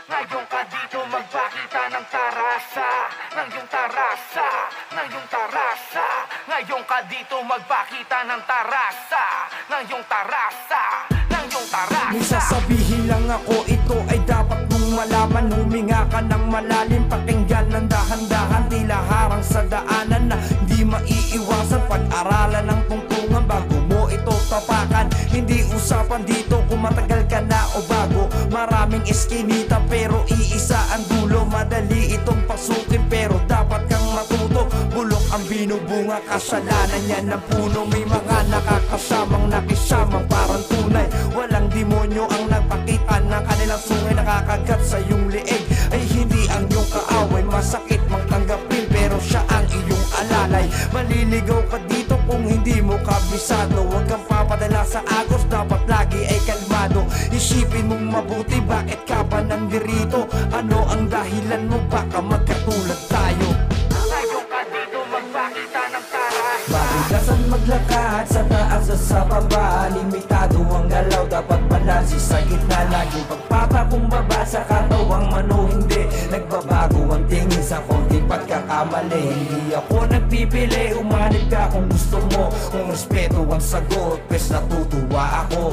Ngayon ka dito magpakita ng tarasa, ng iyong tarasa, ng iyong tarasa. Ngayon ka dito magpakita ng tarasa, ng iyong tarasa, ng iyong tarasa. May sasabihin lang ako, ito ay dapat mong malaman. Huminga ka ng malalim, pakinggan ng dahan-dahan. Tila harang sa daanan na di maiiwasan. Pag-aralan ng tungtungan bago mo ito tapakan. Hindi usapan dito kung matagal ka na o bago. Maraming eskinita pero iisa ang dulo. Madali itong pasukin pero dapat kang matuto. Bulok ang binubunga, kasalanan yan ng puno. May mga nakakasamang nakisamang parang tunay. Walang demonyo ang nagpakita ng kanilang sungay. Nakakagat sa iyong leeg ay hindi ang iyong kaaway. Masakit mang tanggapin pero siya ang iyong alalay. Maliligaw ka dito kung hindi mo kabisado. Huwag kang papadala sa agos, dapat lagi ay kalmado. Isipin mong mabuti, bakit ka pa nandirito? Ano ang dahilan mo, baka magkatulad tayo. Ngayon ka dito magpakita ng tarasa. Matigasan maglakad sa taas at sa baba. Limitado ang galaw, dapat balansi sa gitna. Laging pagpapakumbaba sa katawang mano. Hindi nagbabago ang tingin sa konting pagkakamali. Hindi ako nagpipili, umanib ka kung gusto mo. Kung respeto ang sagot, pues natutuwa ako.